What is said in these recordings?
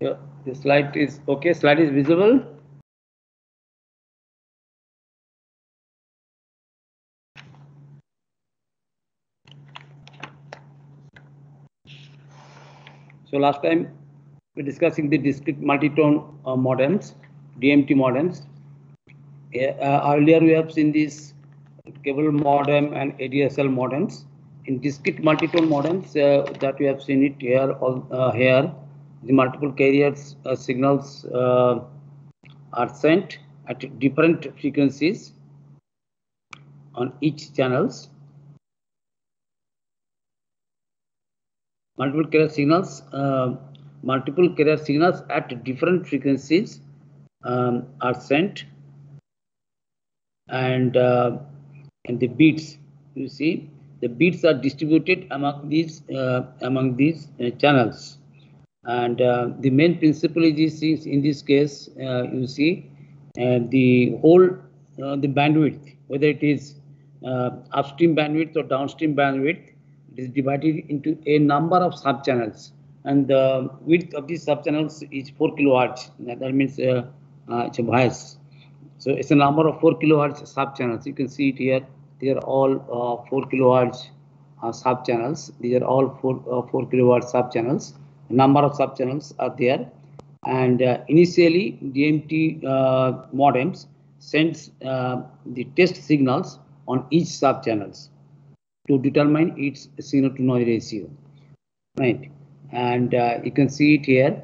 Yeah, the slide is okay. Slide is visible. So last time we're discussing the discrete multitone modems, DMT modems. Earlier we have seen these cable modem and ADSL modems. In discrete multitone modems that we have seen it here, here the multiple carriers signals are sent at different frequencies on each channels. Multiple carrier signals at different frequencies are sent, and the beats, you see, the beats are distributed among these channels, and the main principle is in this case, you see, the whole the bandwidth, whether it is upstream bandwidth or downstream bandwidth, it is divided into a number of sub channels, and the width of these sub channels is 4 kilohertz. That means it's a bias. So it's a number of 4 kilohertz sub channels. You can see it here. They are all 4 kilohertz sub channels. These are all 4 kilohertz sub channels. A number of sub channels are there. And initially, DMT modems sends the test signals on each sub channels to determine its signal to noise ratio, right? And you can see it here.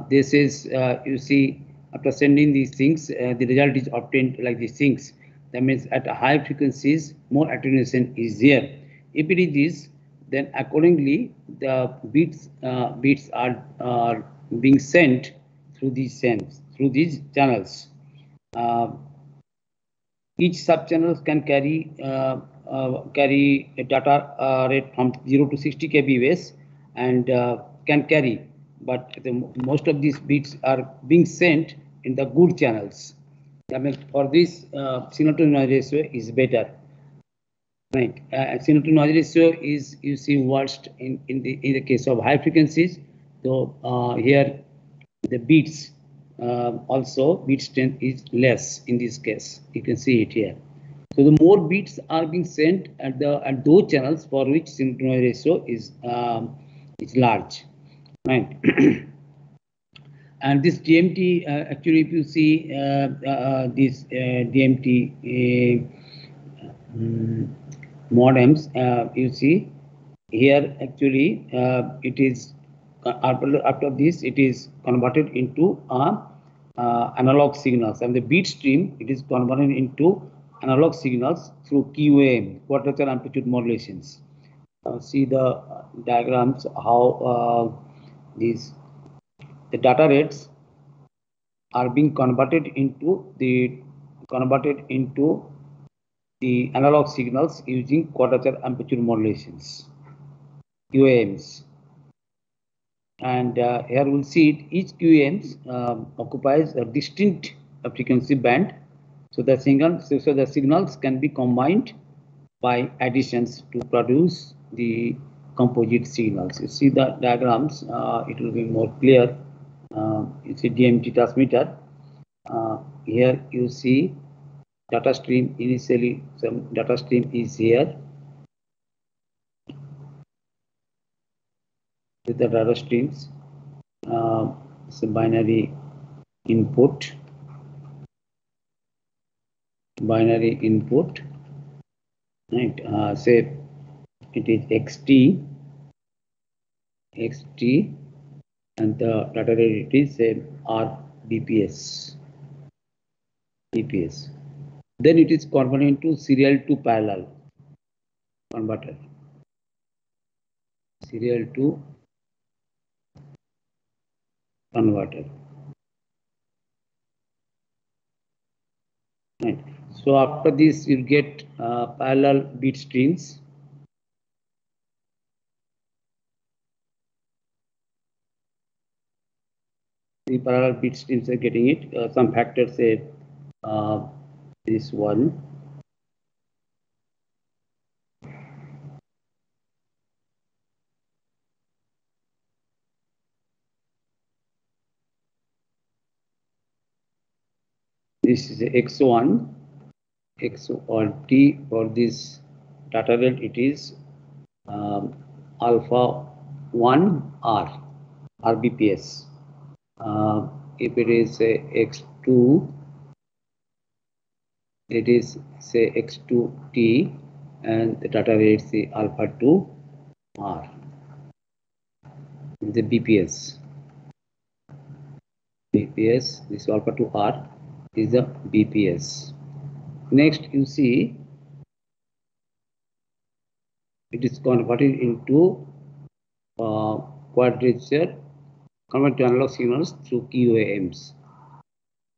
This is, you see, after sending these things, the result is obtained like these things. That means at high frequencies, more attenuation is there. If it is this, then accordingly the beats are being sent through these channels. Uh, each sub channels can carry a data rate from 0 to 60 kbps, and can carry, but most of these bits are being sent in the good channels. I mean, for this signal to noise ratio is better, right? Signal to noise ratio is, you see, worst in the case of high frequencies. So here the beats, also beat strength is less in this case. You can see it here. So the more bits are being sent at those channels for which signal to noise ratio is large, right? And this DMT, actually, if you see this DMT modems, you see here, actually, it is after this it is converted into analog signals, and the bit stream, it is converted into analog signals through QAM, quadrature amplitude modulations. See the diagrams how these the data rates are being converted into the analog signals using quadrature amplitude modulations, QAMs. And here we'll see it, each QAMs occupies a distinct frequency band. So the signals can be combined by additions to produce the composite signals. You see the diagrams, it will be more clear. You see DMT transmitter. Here you see data stream. Initially, some data stream is here with the data streams. It's a binary input, right? Say it is xt, and the data rate is say RBPS, BPS. Then it is converted into serial to parallel converter, serial to converter, right? So after this, you get parallel bit streams. The parallel bit streams are getting it. Some factors say this one. This is X1, X or T for this data rate. It is alpha 1 R, RBPS. If it is X2, it is say X2T, and the data rate is alpha 2 R. The BPS. BPS, this alpha 2 R is the BPS. Next, you see it is converted into quadrature, converted to analog signals through QAMs.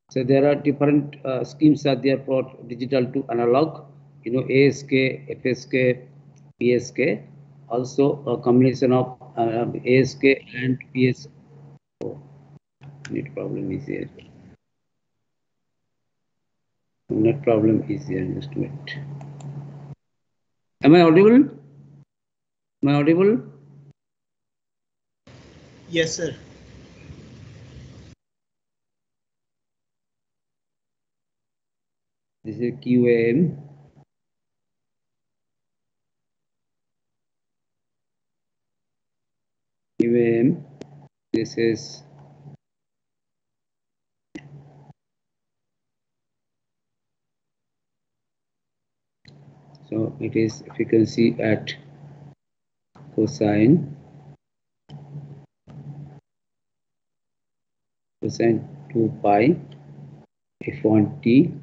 So there are different schemes are there for digital to analog, ASK, FSK, PSK, also a combination of ASK and PSK. Oh, net problem is here. Net problem is here, just wait. Am I audible? Am I audible? Yes, sir. This is QAM. QAM. This is so it is frequency at cosine 2 pi f1t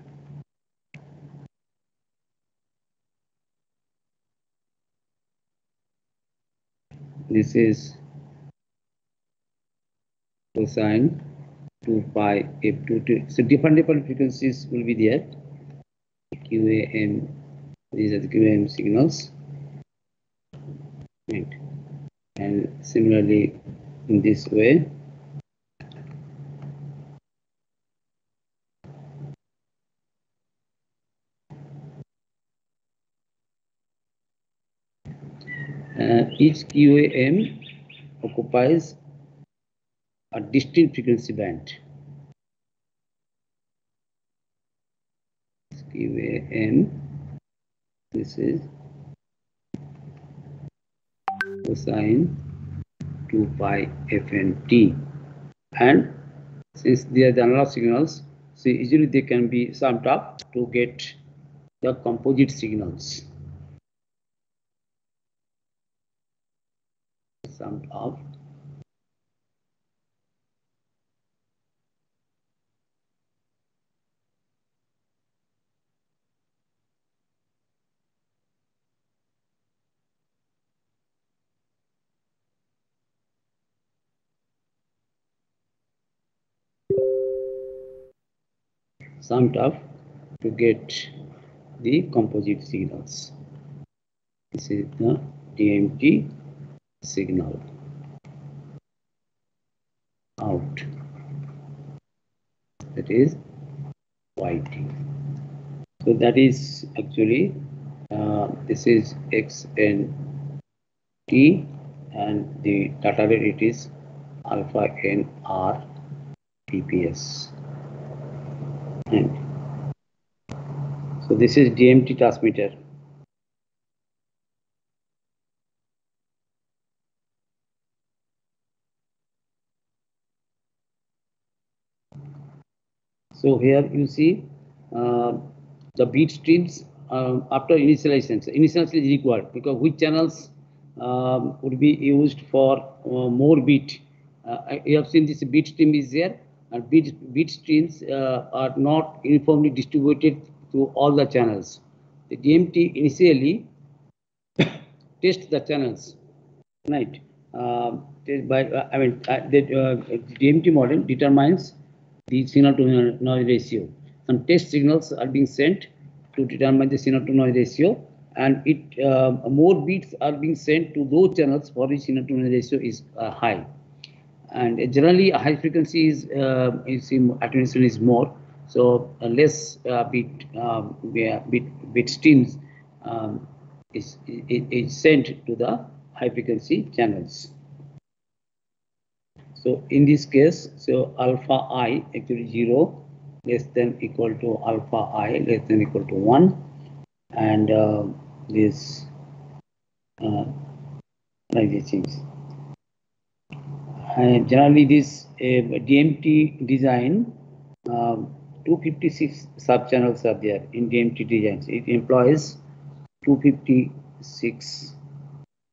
this is cosine 2 pi f2t. So different frequencies will be there. QAM, these are the QAM signals, right? And similarly in this way, each QAM occupies a distinct frequency band. QAM, this is cosine 2 pi fnt, and since they are the analog signals, so easily they can be summed up to get the composite signals. Summed up. Summed up to get the composite signals. This is the DMT signal out. That is YT. So that is actually this is XNT, and the data rate it is alpha NR PPS. And so this is DMT transmitter. So here you see the bit streams after initialization. So initialization is required because which channels would be used for more bit. You have seen this bit stream is there, and bit streams are not uniformly distributed to all the channels. The DMT initially test the channels, right? The DMT model determines the signal to noise ratio. Some test signals are being sent to determine the signal to noise ratio, and more bits are being sent to those channels for which signal to noise ratio is high. And generally, high frequency is attenuation is more, so less bit streams is sent to the high frequency channels. So in this case, so alpha I actually 0, less than equal to alpha I less than equal to 1, and this like these things. And generally this DMT design, 256 subchannels are there in DMT designs. It employs 256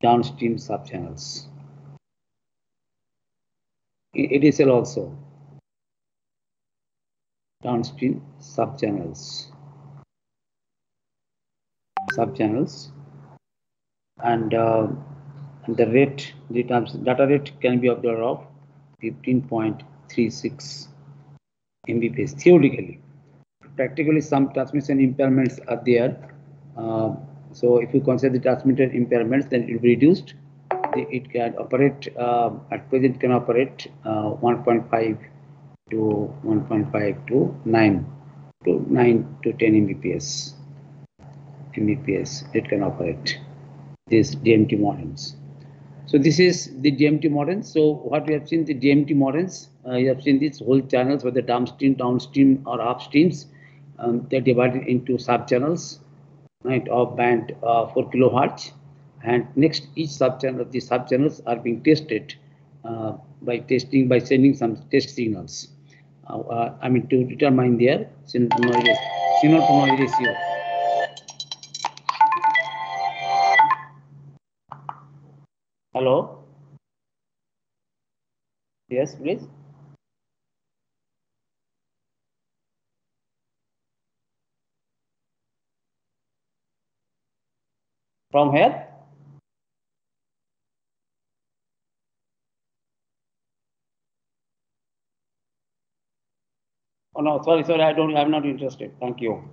downstream subchannels. ADSL also downstream subchannels, and the rate, the data rate can be of the order of 15.36 Mbps theoretically. Practically, some transmission impairments are there. So if you consider the transmitter impairments, then it will be reduced. It can operate at present can operate 1.5 to 1.5 to 9 to 10 Mbps. It can operate these DMT modems. So this is the DMT modems. So what we have seen, the DMT modems, you have seen these whole channels, whether downstream or upstreams. They're divided into subchannels, right, of band 4 kilohertz. And next, each subchannel, the subchannels are being tested by sending some test signals. I mean, to determine their signal to noise ratio. Hello? Yes, please. From here? Oh no, sorry, I'm not interested. Thank you.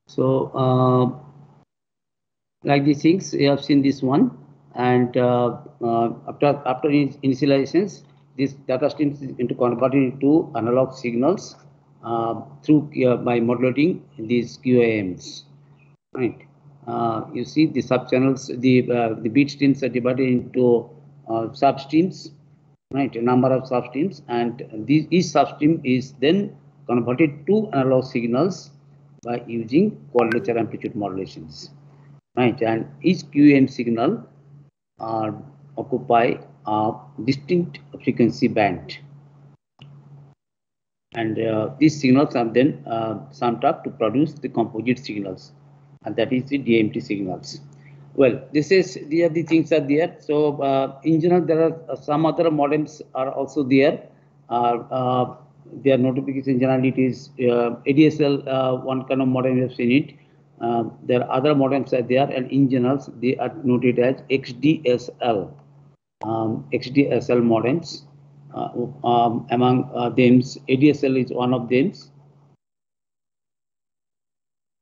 So, like these things, you have seen this one, and after initializations, this data streams into converted into analog signals through by modulating these QAMs, right? You see the subchannels, the bit streams are divided into substreams, right? A number of substreams, and each substream is then converted to analog signals by using quadrature amplitude modulations, right? And each QAM signal occupy a distinct frequency band, and these signals are then summed up to produce the composite signals, and that is the DMT signals. Well, these are the things are there. So in general, there are some other modems are also there. Their notification generally it is ADSL, one kind of modem you have seen it. There are other modems are there, and in general they are noted as XDSL. XDSL modems. Among them, ADSL is one of them.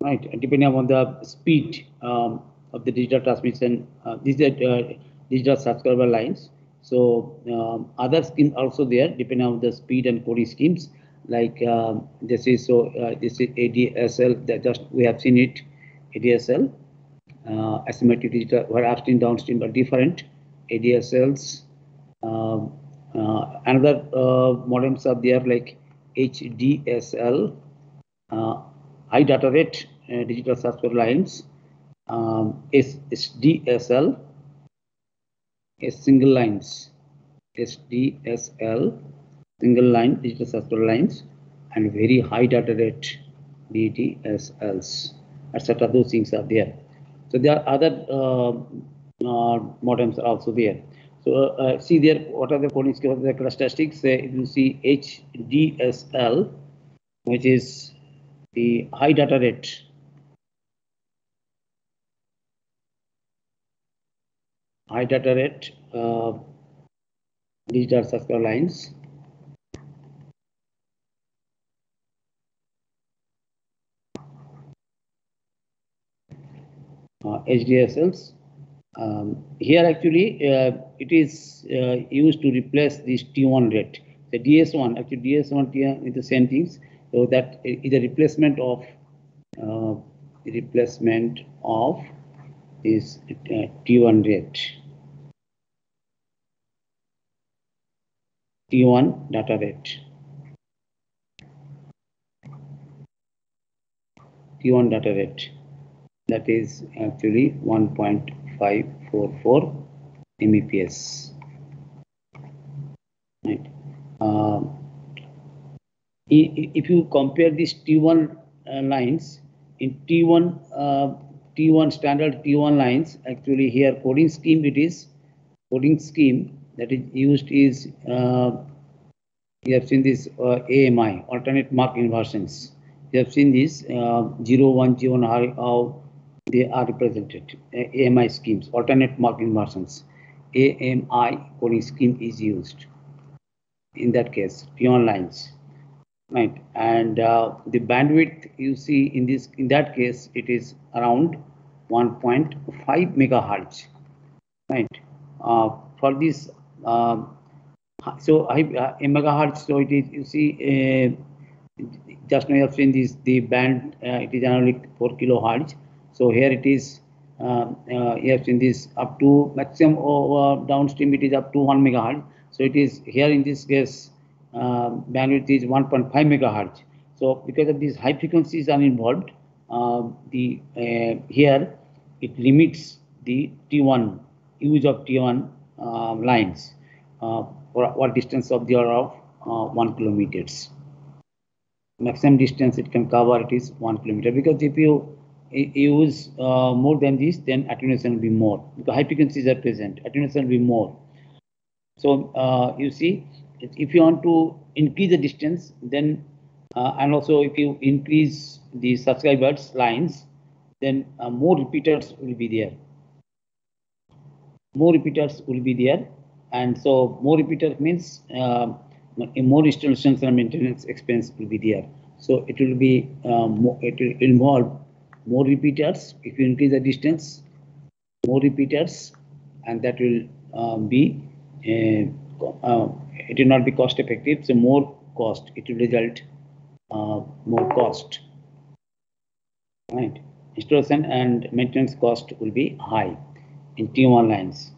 Right, depending on the speed of the digital transmission, these are digital subscriber lines. So other schemes also there, depending on the speed and coding schemes. Like this is ADSL. That just we have seen it, ADSL, asymmetric digital, where upstream downstream are different. ADSLs. Another modems are there like HDSL. High data rate digital subscriber lines, SDSL, single lines, SDSL, single line digital subscriber lines, and very high data rate DDSLs, etc. Those things are there. So there are other modems are also there. So see there, what are the coding schemes, the characteristics? You see HDSL, which is the high data rate, digital subscriber lines. HDSLs. Here actually it is used to replace this T1 rate. The DS1, actually DS1 T1 is the same things. So that is a replacement of this T1 rate. T1 data rate. T1 data rate, that is actually 1.544 Mbps. Right. If you compare these T1 lines in T1 standard T1 lines, actually here coding scheme that is used is you have seen this AMI, alternate mark inversions. You have seen this 0, 1, 0, how they are represented. AMI schemes, alternate mark inversions. AMI coding scheme is used in that case, T1 lines. Right, and the bandwidth you see in that case it is around 1.5 megahertz. Right, for this so megahertz. So it is, you see, just now you have seen this the band. It is generally 4 kilohertz. So here it is. You have seen this up to maximum over downstream. It is up to 1 megahertz. So it is here in this case. Bandwidth is 1.5 megahertz. So because of these high frequencies are involved, here it limits the T1 use of T1 lines for what distance of the order of 1 kilometers. Maximum distance it can cover it is 1 kilometer, because if you use more than this, then attenuation will be more, because high frequencies are present, attenuation will be more. So you see, if you want to increase the distance, then and also if you increase the subscribers lines, then more repeaters will be there. More repeaters will be there, and so more repeaters means more installations and maintenance expense will be there. So it will be it will involve more repeaters. If you increase the distance, more repeaters, and that will be it will not be cost effective. So more cost, it will result more cost. Right, installation and maintenance cost will be high in T1 lines.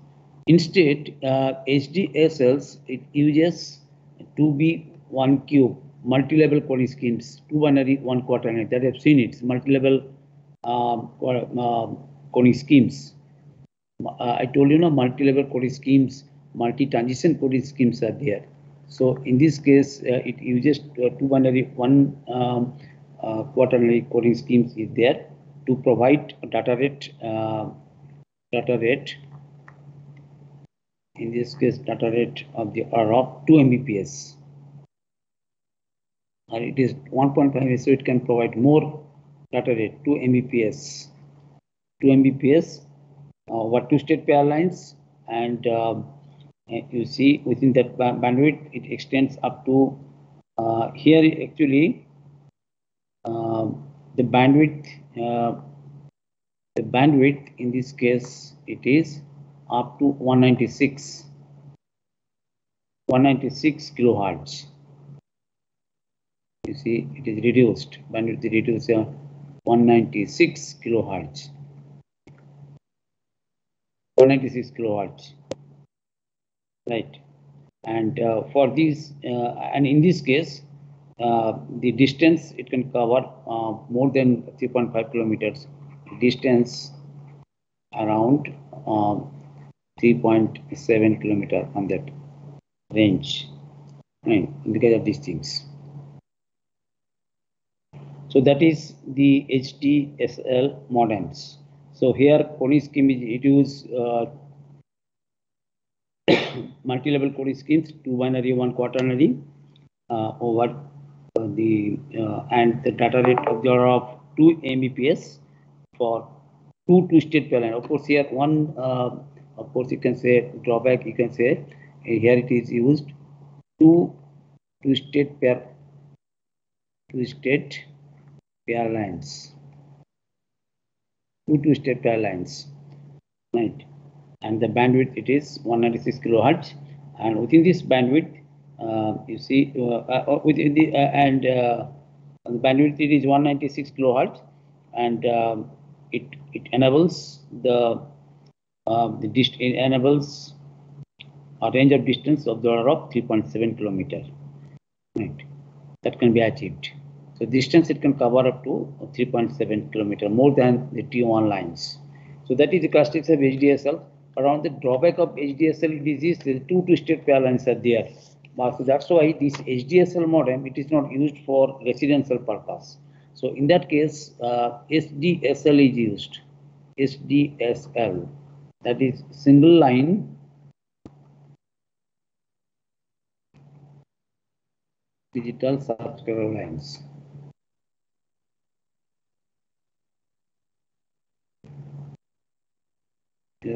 Instead, HDSLs, it uses 2B1 cube multi-level coding schemes, 2 binary, 1 quaternary. That I've seen it, multi-level coding schemes. I told you, multi-level coding schemes, multi-transition coding schemes are there. So in this case, it uses 2 binary, 1 quaternary coding schemes is there to provide data rate. In this case, data rate of the order of 2 Mbps. And it is 1.5, so it can provide more data rate, 2 Mbps. 2 Mbps over 2-state pair lines, and you see within that bandwidth, it extends up to here actually the bandwidth in this case it is up to 196 kilohertz. You see, it is reduced, bandwidth reduced 196 kilohertz. 196 kilohertz, right? And for these, and in this case, the distance it can cover more than 3.5 kilometers. Distance around 3.7 kilometer on that range, right? Because of these things. So that is the HDSL modems. So here coding scheme is it use multi-level coding schemes, 2 binary, 1 quaternary over the and the data rate of the order of 2 Mbps for 2 2-state pair line. Of course, here one of course you can say drawback. You can say here it is used 2 2-state pair lines. 2 2-state pair lines, right? And the bandwidth it is 196 kilohertz, and within this bandwidth you see within the the bandwidth it is 196 kilohertz, and it enables it enables a range of distance of the order of 3.7 kilometers. Right, that can be achieved. So distance it can cover up to 3.7 kilometers, more than the T1 lines. So that is the characteristics of HDSL. Around the drawback of HDSL is the two twisted pair lines are there. So that's why this HDSL modem it is not used for residential purpose. So in that case, SDSL is used. SDSL, that is single line digital subscriber lines.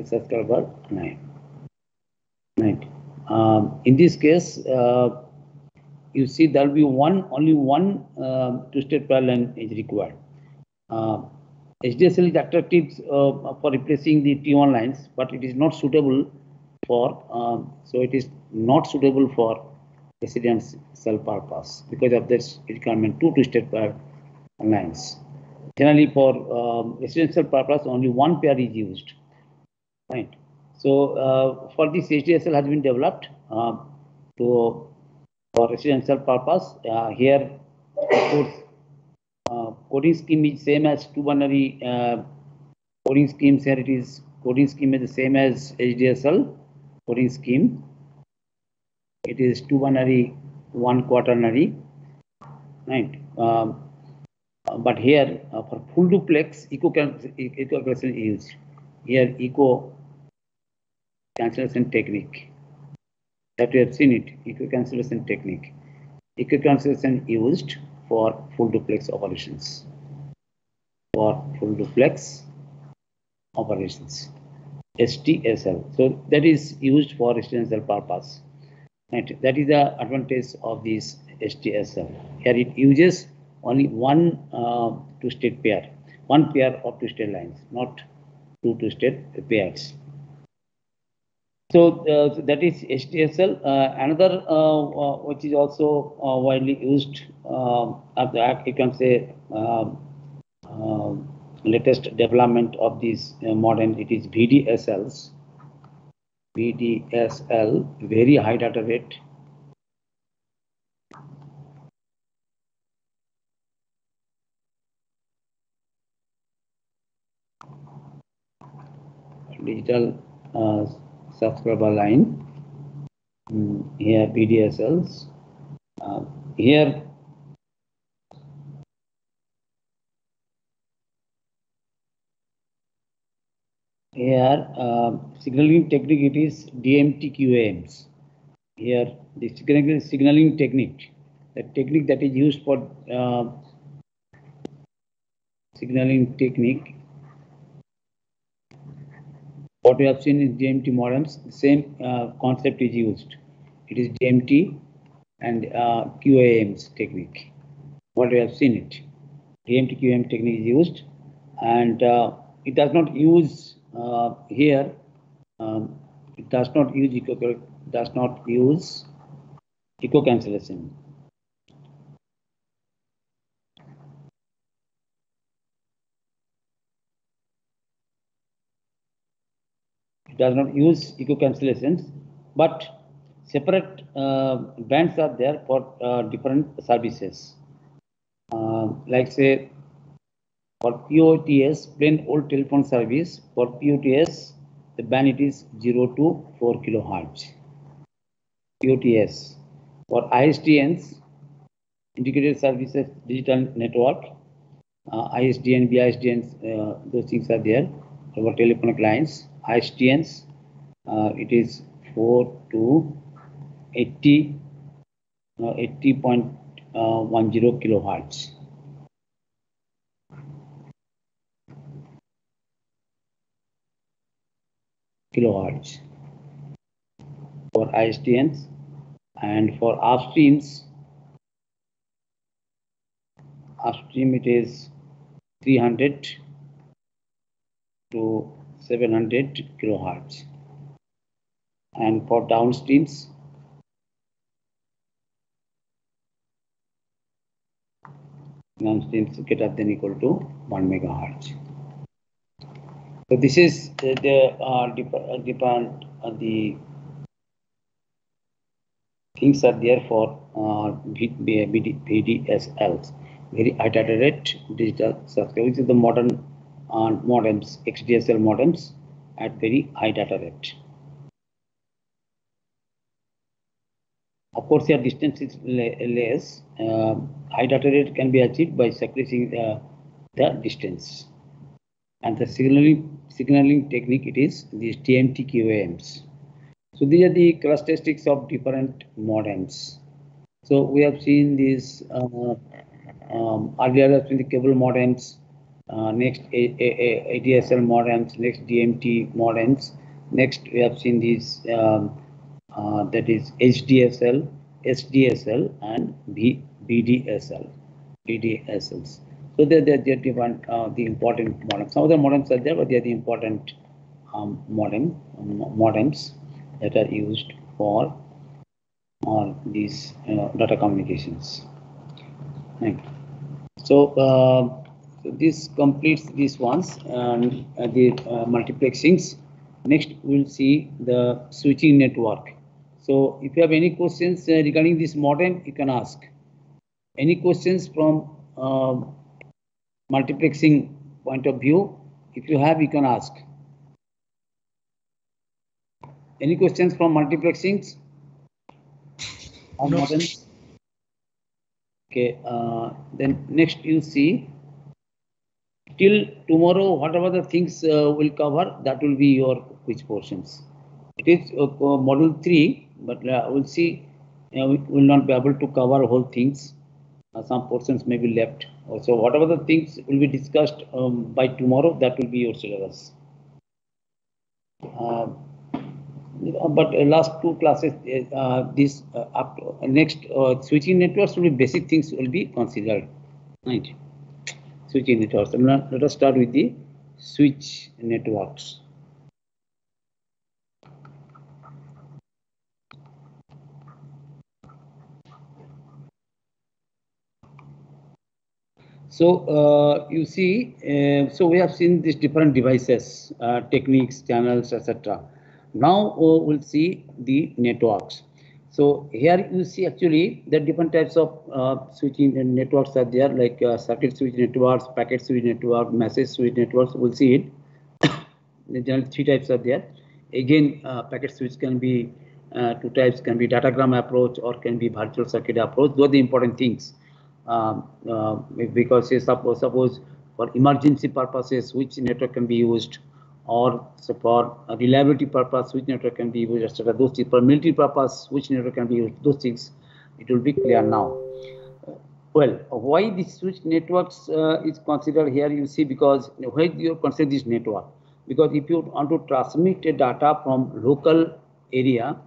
Subscriber 9. Right. In this case, you see there will be only one twisted pair line is required. HDSL is attractive for replacing the T1 lines, but it is not suitable for residential purpose because of this requirement two twisted pair lines. Generally, for residential purpose, only one pair is used. Right. So for this HDSL has been developed for residential purpose. Here, of course, coding scheme is same as two binary coding schemes. Here it is coding scheme is the same as HDSL coding scheme. It is two binary, one quaternary, right? But here for full duplex, echo cancellation is used. Here echo cancellation technique. That we have seen it, echo cancellation technique. Echo cancellation used for full duplex operations. SDSL. So that is used for residential purpose. Right. That is the advantage of this SDSL. Here it uses only one twisted pair, one pair of twisted lines, not two twisted pairs. So that is HDSL. Another which is also widely used, you can say latest development of this modem, it is VDSLs. VDSL, very high data rate. Digital subscriber line. Here VDSLs. Here signaling technique it is DMT QAMs. Here the signaling technique, the technique that is used for signaling technique. What we have seen is DMT modems, the same concept is used. It is DMT and QAMs technique. What we have seen it, DMT QAM technique is used, and it does not use here. It does not use echo cancellation. It does not use echo cancellations, but separate bands are there for different services. Like say for POTS, plain old telephone service, for POTS the band it is 0 to 4 kilohertz. POTS. For ISDNs, integrated services digital network, ISDN, BISDNs, those things are there. For telephonic lines, ISDNs, it is 4 to 80, 80.10 kilohertz. Kilohertz for ISDNs, and for upstreams, upstream it is 300 to 700 kilohertz, and for downstreams greater than equal to 1 megahertz. So this is the things are there for VDSLs, very high data rate digital circuit, which is the modern modems, XDSL modems at very high data rate. Of course, your distance is less. High data rate can be achieved by sacrificing the distance. And the signaling technique, it is these TMT QAMs. So these are the characteristics of different modems. So we have seen these earlier the cable modems, next ADSL modems, next DMT modems. Next we have seen these that is HDSL, SDSL, and BDSL, BDSLs. So they're different, the important modems. Some of the modems are there, but they are the important modems that are used for these data communications. Right. So this completes these ones and the multiplexings. Next, we'll see the switching network. So if you have any questions regarding this modem, you can ask. Any questions from multiplexing point of view? If you have, you can ask. Any questions from multiplexings on modems? Okay, then next you see, till tomorrow, whatever the things will cover, that will be your quiz portions. It is module 3, but we'll see, we will not be able to cover whole things. Some portions may be left. So whatever the things will be discussed by tomorrow, that will be your syllabus. But last two classes, this up to, next switching networks will be basic things will be considered. Right. Switching networks. Let us start with the switch networks. So you see, so we have seen these different devices, techniques, channels, etc. Now we'll see the networks. So here you see actually the different types of switching networks are there, like circuit switch networks, packet switch network, message switch networks. We'll see it. The general 3 types are there. Again, packet switch can be 2 types, can be datagram approach or can be virtual circuit approach. Those are the important things. Because suppose for emergency purposes, which network can be used, or so for reliability purpose, which network can be used, etc. Those things. For military purpose, which network can be used, those things, it will be clear now. Well, why this switch networks is considered here, you see, because why you consider this network? Because if you want to transmit a data from local area,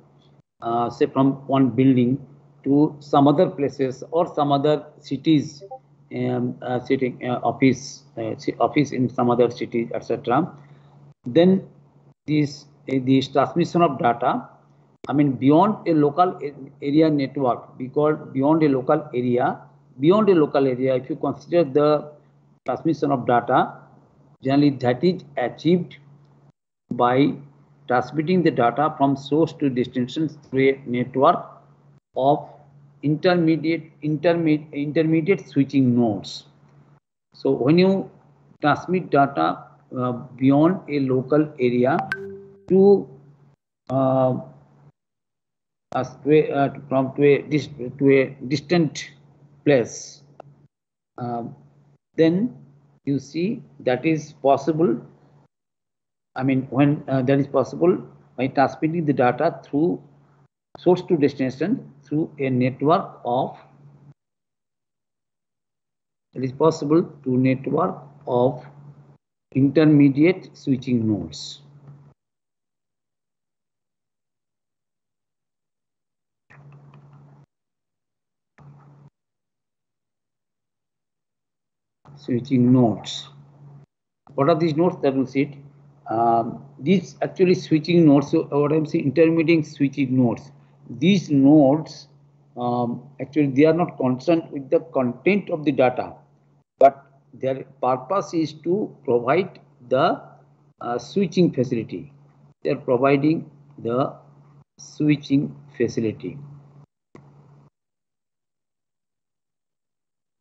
say from one building to some other places or some other cities, office in some other city, etc., then this transmission of data, I mean, beyond a local area network, because beyond a local area, if you consider the transmission of data, generally that is achieved by transmitting the data from source to destination through a network of intermediate switching nodes. So when you transmit data beyond a local area to to a distant place, then you see that is possible. I mean, when that is possible by transmitting the data through source to destination through a network of, it is possible to network of intermediate switching nodes. Switching nodes. What are these nodes? That will see it. These actually switching nodes. So what I'm saying, intermediate switching nodes. These nodes actually they are not concerned with the content of the data, but their purpose is to provide the switching facility. They are providing the switching facility.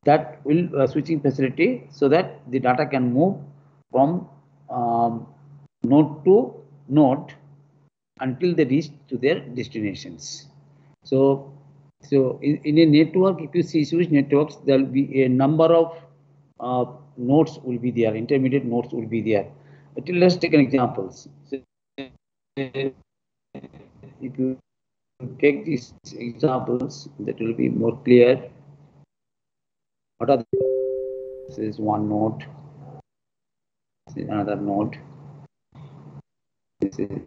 that will switching facility so that the data can move from node to node until they reach to their destinations. So in a network, if you see switch networks, there will be a number of nodes will be there, intermediate nodes will be there. But let's take an example. So if you take these examples, that will be more clear. What are the, this is one node, this is another node, this is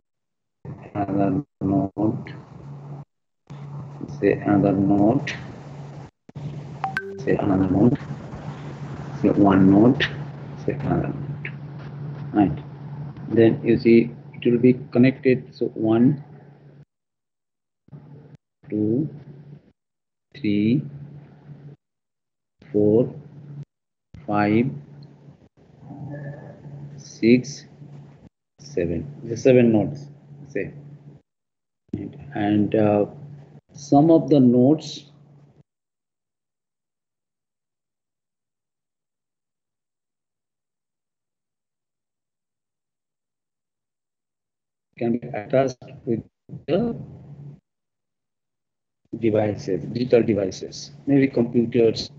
another node, say another node, say another node, say one node, say another node, right? Then you see it will be connected. So 1, 2, 3, 4, 5, 6, 7. The 7 nodes, say, and some of the nodes can be attached with the devices, digital devices, maybe computers,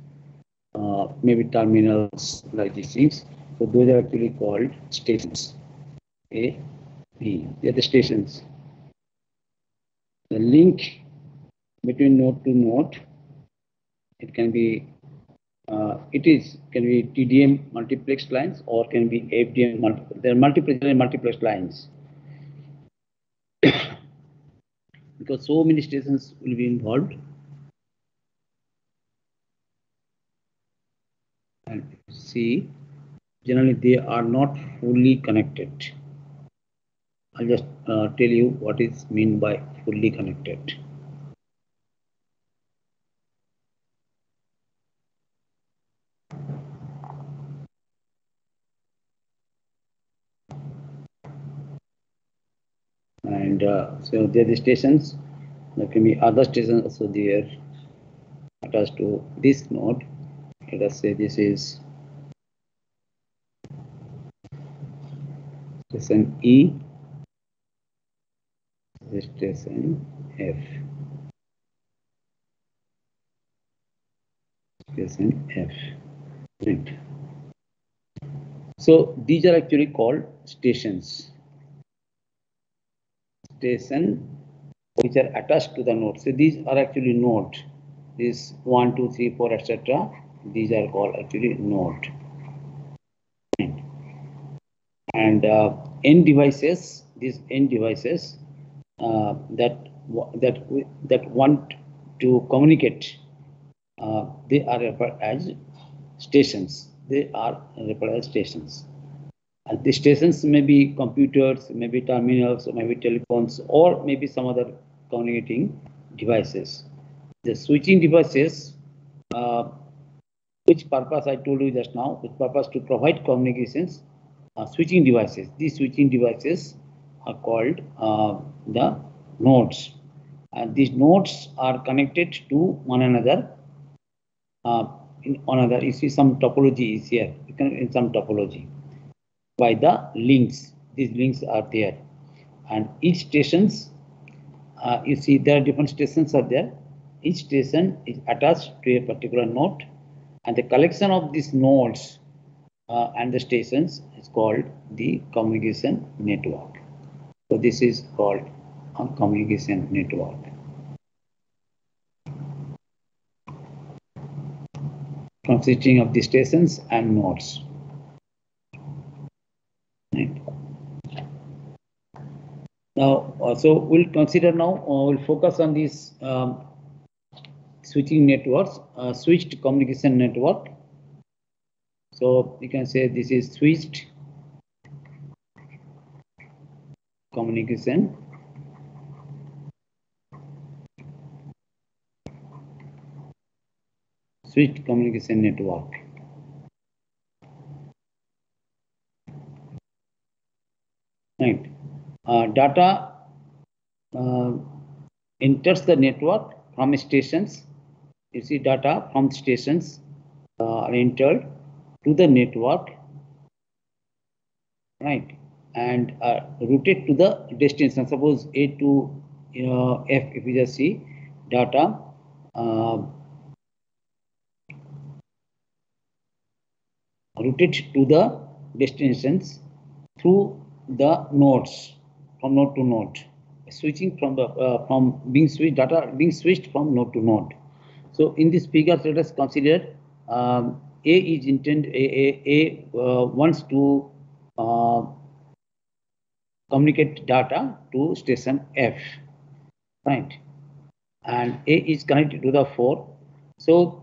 maybe terminals, like these things. So those are actually called stations. A, B, they are the stations. The link between node to node, it can be can be TDM multiplex lines or can be FDM multiplex. There are multiplex lines because so many stations will be involved. And see, generally they are not fully connected. I'll just tell you what is meant by fully connected. And so there are the stations. There can be other stations also there attached to this node. Let us say this is station E, this station F, station F. Right. So these are actually called stations. Station which are attached to the node. So these are actually node. This 1, 2, 3, 4, etc. These are called actually node. And end devices, these end devices that want to communicate, they are referred as stations. They are referred as stations. And the stations may be computers, maybe terminals, or maybe telephones, or maybe some other communicating devices. The switching devices, which purpose I told you just now, which purpose to provide communications, switching devices. These switching devices are called the nodes. And these nodes are connected to one another. In another, you see some topology is here. You can in some topology by the links. These links are there, and each stations, you see there are different stations are there. Each station is attached to a particular node, and the collection of these nodes and the stations is called the communication network. So this is called a communication network. Consisting of the stations and nodes. Right. Now, so we'll consider now, we'll focus on these switching networks, switched communication network. So you can say this is switched communication network. Right. Data enters the network from stations. You see data from stations are entered to the network, right, and routed to the destination. Suppose A to F, if we just see data routed to the destinations through the nodes, from node to node, switching from the from being switched, data being switched from node to node. So in this figure, let us consider A is intended. A wants to communicate data to station F, right? And A is connected to the 4. So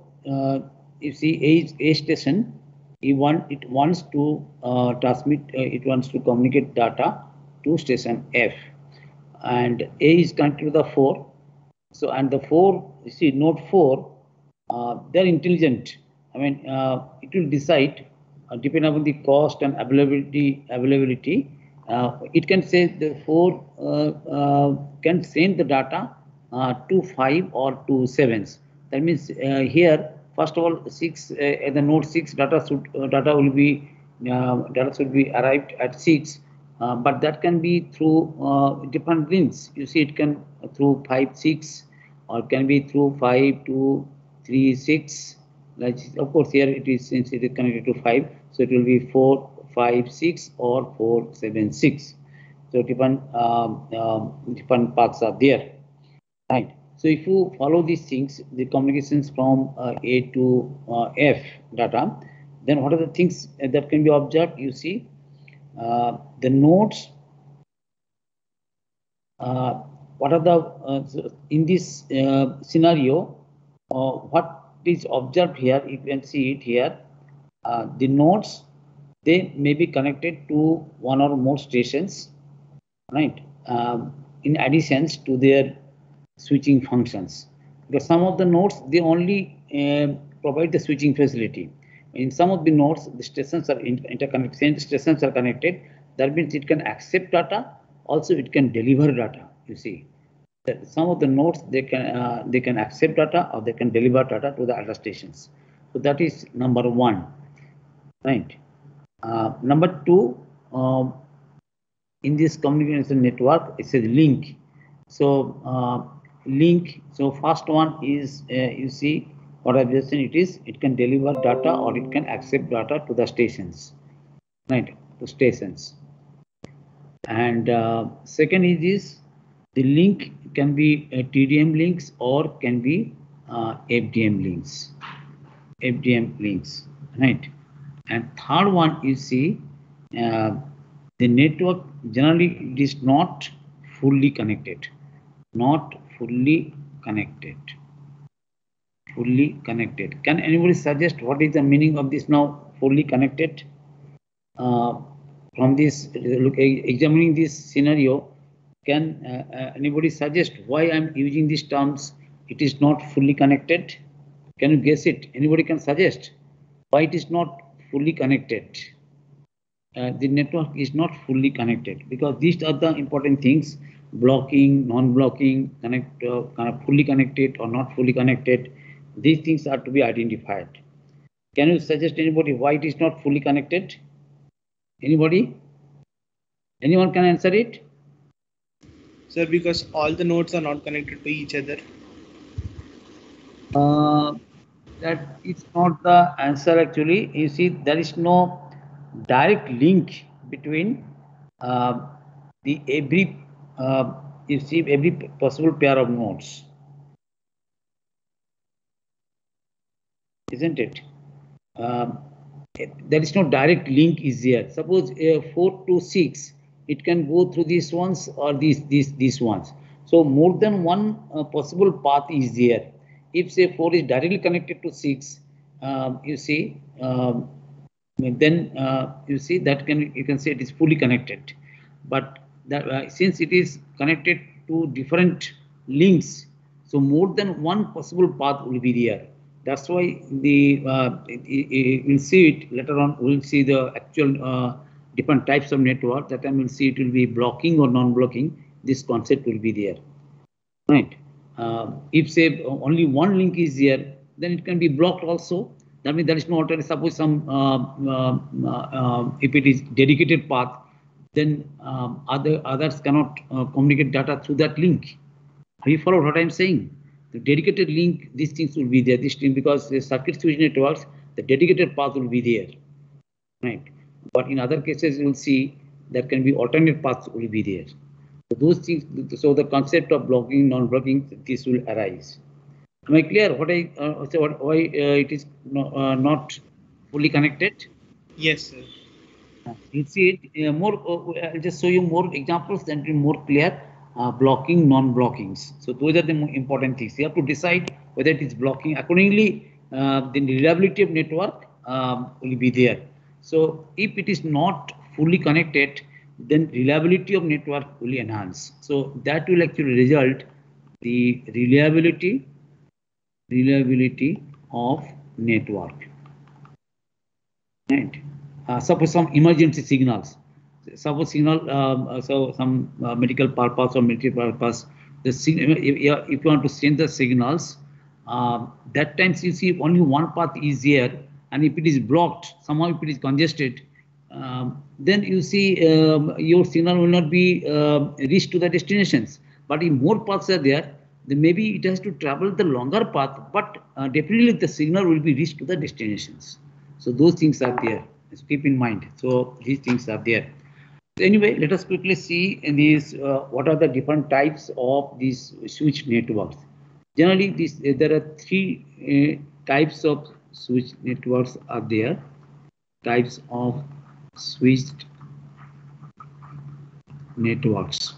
you see A station, it wants to transmit, it wants to communicate data to station F, and A is connected to the 4. So and the 4, you see node 4, they're intelligent. I mean, it will decide depending upon the cost and availability. It can say the 4 can send the data to 5 or to 7s. That means here, first of all, 6 at the node 6 data should be arrived at 6. But that can be through different links. You see, it can through 5 6, or can be through 5 2 3 6. Like, of course, here it is, since it is connected to 5, so it will be 4 5 6 or 4 7 6. So different paths are there, right? So if you follow these things, the communications from A to F data, then what are the things that can be observed? You see, the nodes. What are the in this scenario? What is observed here? You can see it here. The nodes, they may be connected to one or more stations, right? In addition to their switching functions, because some of the nodes, they only provide the switching facility. In some of the nodes, the stations are interconnected. Stations are connected. That means it can accept data. Also, it can deliver data. You see, that some of the nodes, they can accept data or they can deliver data to the other stations. So that is number one, right? Number two, in this communication network, it says link. So link. So first one is you see what I've just said. It can deliver data or it can accept data to the stations, right? To stations. And second is the link can be TDM links or can be FDM links. FDM links, right? And third one, you see, the network generally is not fully connected. Not fully connected. Fully connected. Can anybody suggest what is the meaning of this now? Fully connected. From this, examining this scenario, can anybody suggest why I'm using these terms? It is not fully connected. Can you guess it? Anybody can suggest why it is not fully connected? The network is not fully connected, because these are the important things: blocking, non-blocking, kind of fully connected or not fully connected. These things are to be identified. Can you suggest anybody why it is not fully connected? Anybody? Anyone can answer it? Sir, because all the nodes are not connected to each other. That is not the answer actually. You see, there is no direct link between the every you see every possible pair of nodes, isn't it? There is no direct link is there. Suppose 4 to 6, it can go through these ones or these ones. So more than one possible path is there. If say 4 is directly connected to 6, you see, then you see that you can say it is fully connected. But that since it is connected to different links, so more than one possible path will be there. That's why the we'll see it later on. We'll see the actual different types of network. That time we'll see it will be blocking or non-blocking. This concept will be there, right? If say only one link is there, then it can be blocked also. That means there is no alternate. Suppose some if it is dedicated path, then others cannot communicate data through that link. Have you followed what I'm saying? The dedicated link, these things will be there. This thing, because the circuit switch networks, the dedicated path will be there, right? But in other cases, you will see there can be alternate paths will be there. So those things. So the concept of blocking, non-blocking, this will arise. Am I clear? What I why it is not fully connected? Yes, sir. You see it more. I'll just show you more examples, then be more clear. Blocking, non-blockings. So those are the more important things. You have to decide whether it is blocking. Accordingly, the reliability of network will be there. So if it is not fully connected, then reliability of network will enhance. So that will actually result the reliability of network, right? Suppose some emergency signals, suppose signal, so some medical purpose or military purpose, the signal, if you want to send the signals, that times you see only one path is here, and if it is blocked, somehow if it is congested, then you see your signal will not be reached to the destinations. But if more paths are there, then maybe it has to travel the longer path, but definitely the signal will be reached to the destinations. So those things are there. Just keep in mind. So these things are there. So anyway, let us quickly see in these what are the different types of these switch networks. Generally, there are three types of switch networks are there. Types of switched networks.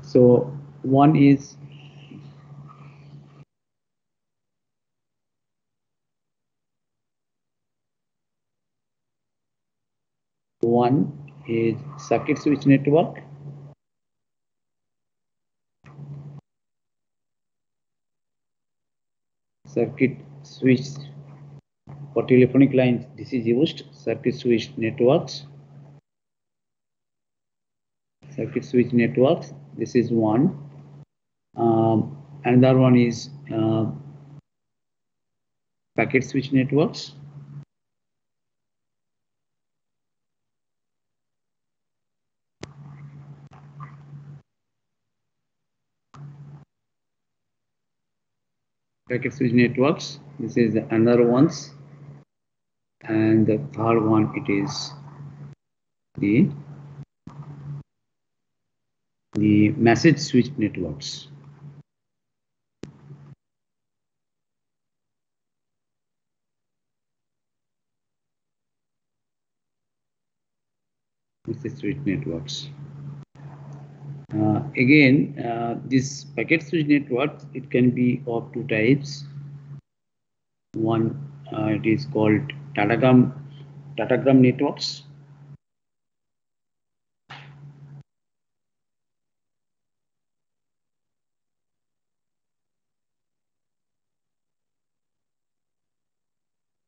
So one is circuit switch network. Circuit switch for telephonic lines, this is used. Circuit switch networks. Circuit switch networks, this is one. Another one is packet switch networks. Packet switch networks, this is another ones. And the third one, it is the message switch networks. Message switch networks. Again, this packet switch network, it can be of two types. One, it is called datagram networks.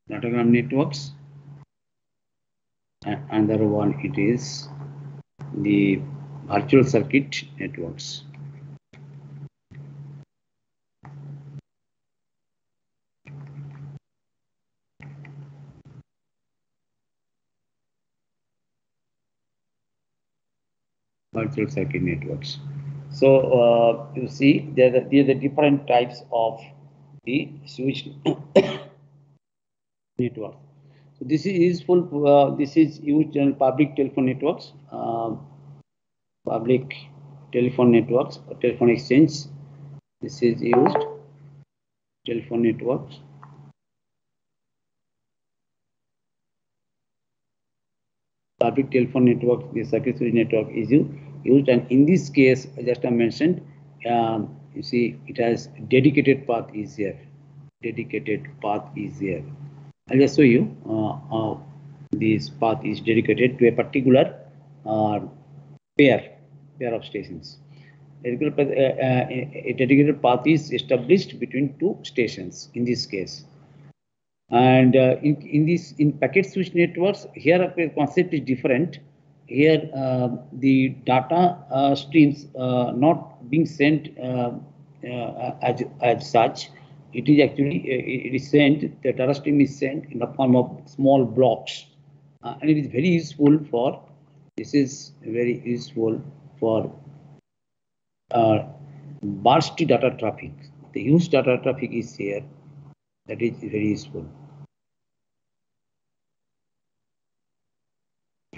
Datagram networks. And another one, it is the virtual circuit networks. Virtual circuit networks. So you see, there are the different types of the switch network. So this is useful. This is used in public telephone networks, public telephone networks, or telephone exchange. This is used telephone networks. Public telephone network, the circuit switch network is used, and in this case, just I mentioned, you see, it has dedicated path is here. Dedicated path is here. I'll just show you how this path is dedicated to a particular pair of stations. A dedicated path is established between two stations in this case. And in packet switch networks, here the concept is different. Here the data streams not being sent as such, it is actually it is sent. The data stream is sent in the form of small blocks, and it is very useful for. This is very useful for bursty data traffic. The huge data traffic is here. That is very useful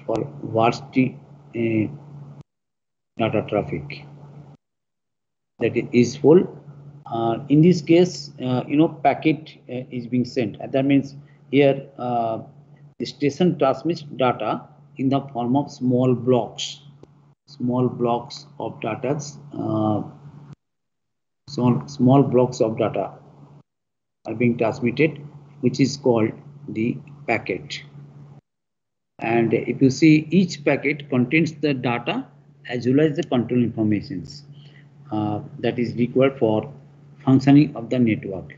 for bursty data traffic. That is useful. In this case, packet is being sent. That means here the station transmits data in the form of small blocks of data. Small blocks of data are being transmitted, which is called the packet. And if you see, each packet contains the data as well as the control informations that is required for functioning of the network.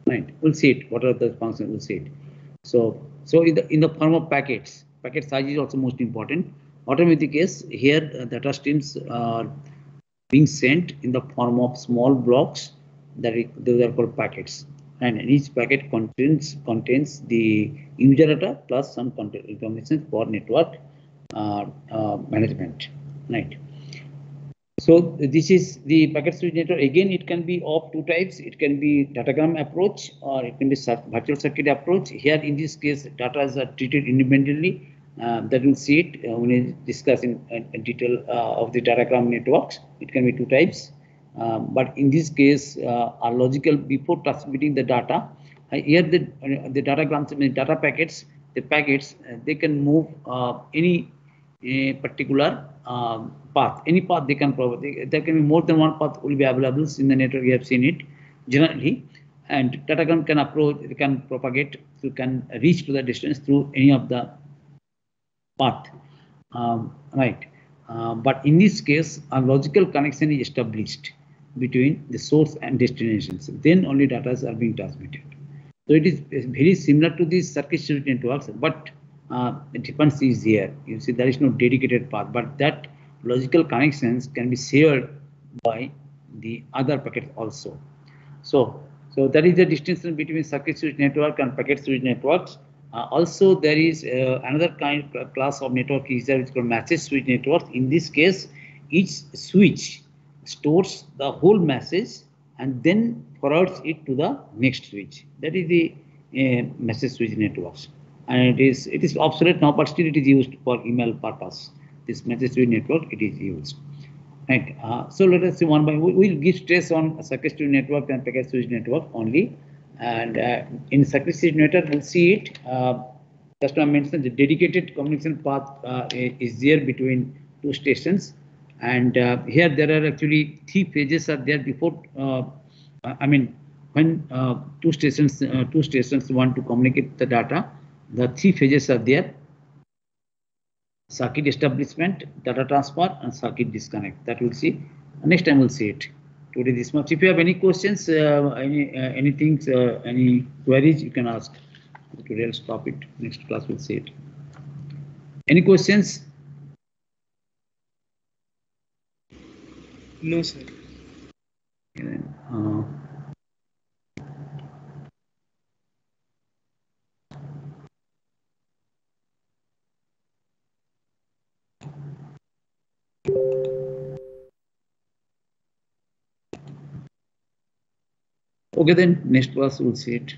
Right? We'll see it. What are the functions? We'll see it. So in the form of packets, packet size is also most important. Whatever the case, here data streams are being sent in the form of small blocks those are called packets, and each packet contains the user data plus some control information for network management, right? So this is the packet switch network. Again, it can be of two types. It can be datagram approach or it can be virtual circuit approach. Here in this case, data is treated independently. That we'll see it when we discuss in detail of the datagram networks. It can be two types. But in this case, our logical before transmitting the data, here the datagrams, data packets, they can move any particular path, any path they can provide. There can be more than one path will be available in the network. We have seen it generally, and datagram can approach, it can propagate, you can reach to the distance through any of the path, right? But in this case, a logical connection is established between the source and destinations. Then only data are being transmitted. So it is very similar to these circuit switch networks, but the difference is here. You see, there is no dedicated path, but that logical connections can be shared by the other packets also. So that is the distinction between circuit switch network and packet switch networks. Also, there is another class of network is there, which is called message switch network. In this case, each switch stores the whole message and then forwards it to the next switch. That is the message switch networks, and it is obsolete now, but still it is used for email purpose. This message switch network, it is used. Right. So let us see one by one. We'll give stress on circuit switch network and packet switch network only. And in circuit switch network, we'll see it. Just I mentioned the dedicated communication path is there between two stations. And here there are actually three phases are there before. When two stations want to communicate the data, the three phases are there: circuit establishment, data transfer, and circuit disconnect. That we'll see. Next time we'll see it. Today this much. If you have any questions, anything, any queries, you can ask. Today I'll stop it. Next class we'll see it. Any questions? No, sir. Okay, then next class we'll see it.